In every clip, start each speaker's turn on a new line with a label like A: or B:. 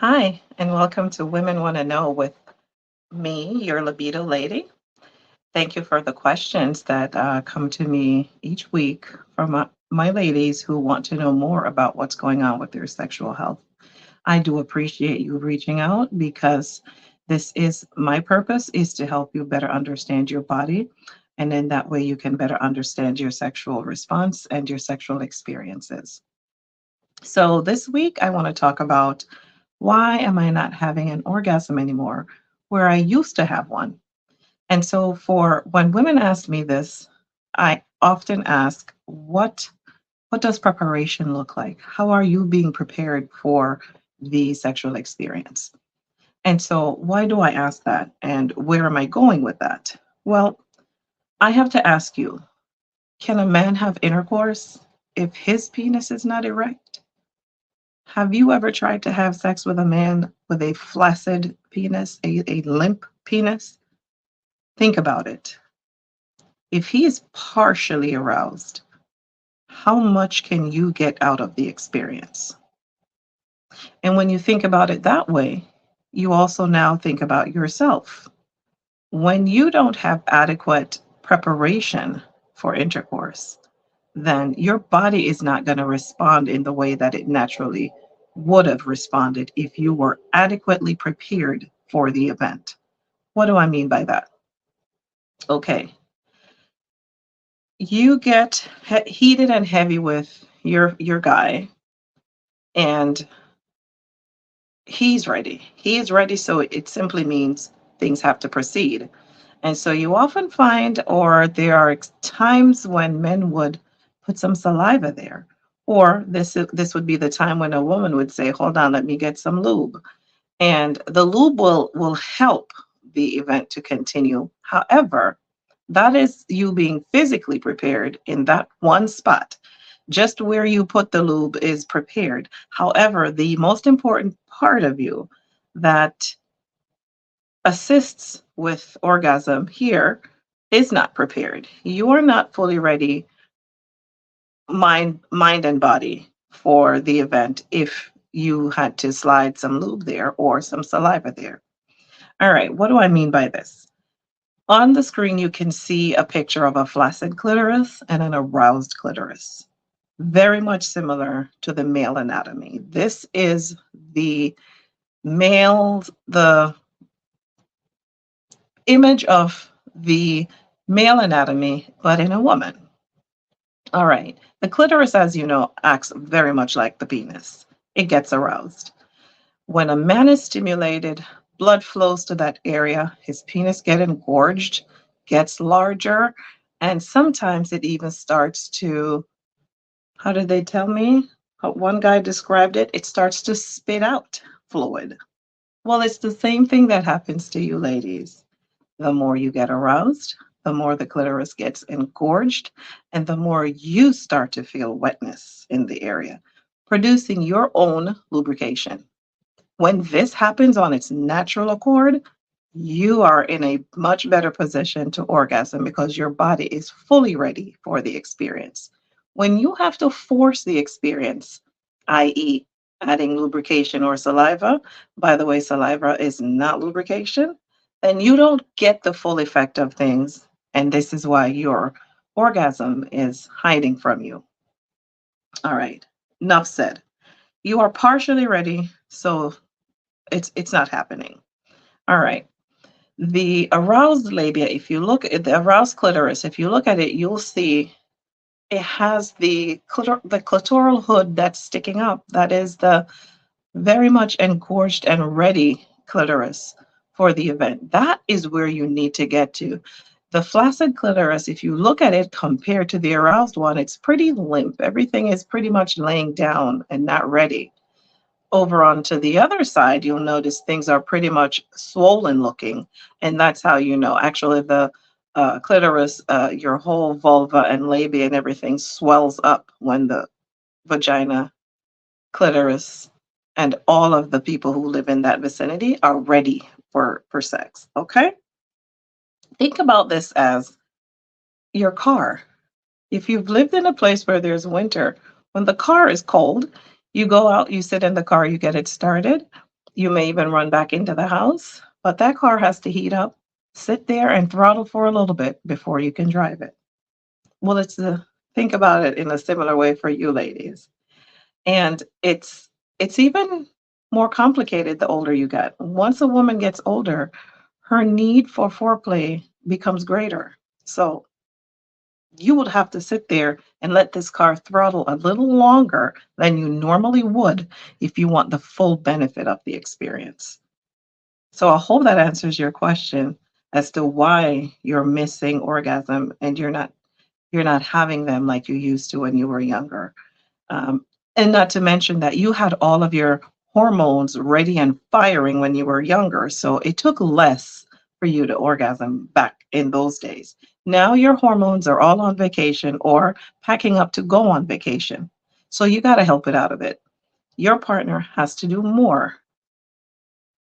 A: Hi, and welcome to Women Want to Know with me, your libido lady. Thank you for the questions that come to me each week from my ladies who want to know more about what's going on with their sexual health. I do appreciate you reaching out because this is my purpose is to help you better understand your body. And then that way you can better understand your sexual response and your sexual experiences. So this week I want to talk about why am I not having an orgasm anymore where I used to have one? And so for when women ask me this, I often ask, what does preparation look like? How are you being prepared for the sexual experience? And so why do I ask that? And where am I going with that? Well, I have to ask you, can a man have intercourse if his penis is not erect? Have you ever tried to have sex with a man with a flaccid penis, a limp penis? Think about it. If he is partially aroused, how much can you get out of the experience? And when you think about it that way, you also now think about yourself. When you don't have adequate preparation for intercourse, then your body is not going to respond in the way that it naturally would have responded if you were adequately prepared for the event. What do I mean by that? Okay, you get heated and heavy with your guy, and he's ready. He is ready, so it simply means things have to proceed. And so you often find, or there are times when men would put some saliva there. Or this would be the time when a woman would say, "Hold on, let me get some lube." And the lube will help the event to continue. However, that is you being physically prepared in that one spot. Just where you put the lube is prepared. However, the most important part of you that assists with orgasm here is not prepared. You are not fully ready, mind and body, for the event if you had to slide some lube there or some saliva there. All right, what do I mean by this? On the screen, you can see a picture of a flaccid clitoris and an aroused clitoris. Very much similar to the male anatomy. This is the the image of the male anatomy, but in a woman. All right. The clitoris, as you know, acts very much like the penis. It gets aroused. When a man is stimulated, blood flows to that area. His penis gets engorged, gets larger, and sometimes it even starts to, how did they tell me? One guy described it, it starts to spit out fluid. Well, it's the same thing that happens to you ladies. The more you get aroused, the more the clitoris gets engorged, and the more you start to feel wetness in the area, producing your own lubrication. When this happens on its natural accord, you are in a much better position to orgasm because your body is fully ready for the experience. When you have to force the experience, i.e., adding lubrication or saliva, by the way, saliva is not lubrication, then you don't get the full effect of things. And this is why your orgasm is hiding from you. All right, enough said. You are partially ready, so it's not happening. All right. The aroused labia, if you look at the aroused clitoris, if you look at it, you'll see it has the clitoral hood that's sticking up. That is the very much engorged and ready clitoris for the event. That is where you need to get to. The flaccid clitoris, if you look at it compared to the aroused one, it's pretty limp. Everything is pretty much laying down and not ready. Over onto the other side, you'll notice things are pretty much swollen looking. And that's how you know. Actually, the clitoris, your whole vulva and labia and everything swells up when the vagina, clitoris, and all of the people who live in that vicinity are ready for sex. Okay? Think about this as your car. If you've lived in a place where there's winter, when the car is cold, you go out, you sit in the car, you get it started. You may even run back into the house, but that car has to heat up, sit there, and throttle for a little bit before you can drive it. Well, think about it in a similar way for you ladies. And it's even more complicated the older you get. Once a woman gets older, her need for foreplay becomes greater. So you would have to sit there and let this car throttle a little longer than you normally would if you want the full benefit of the experience. So I hope that answers your question as to why you're missing orgasm and you're not having them like you used to when you were younger. Um, and not to mention that you had all of your hormones ready and firing when you were younger. So it took less for you to orgasm back in those days. Now your hormones are all on vacation or packing up to go on vacation. So you got to help it out of it. Your partner has to do more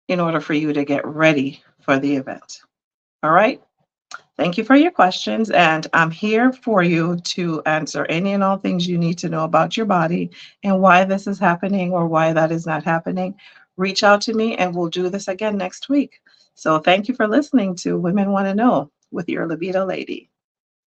A: in order for you to get ready for the event. All right. Thank you for your questions, and I'm here for you to answer any and all things you need to know about your body and why this is happening or why that is not happening. Reach out to me, and we'll do this again next week. So, thank you for listening to Women Want to Know with your Libido Lady.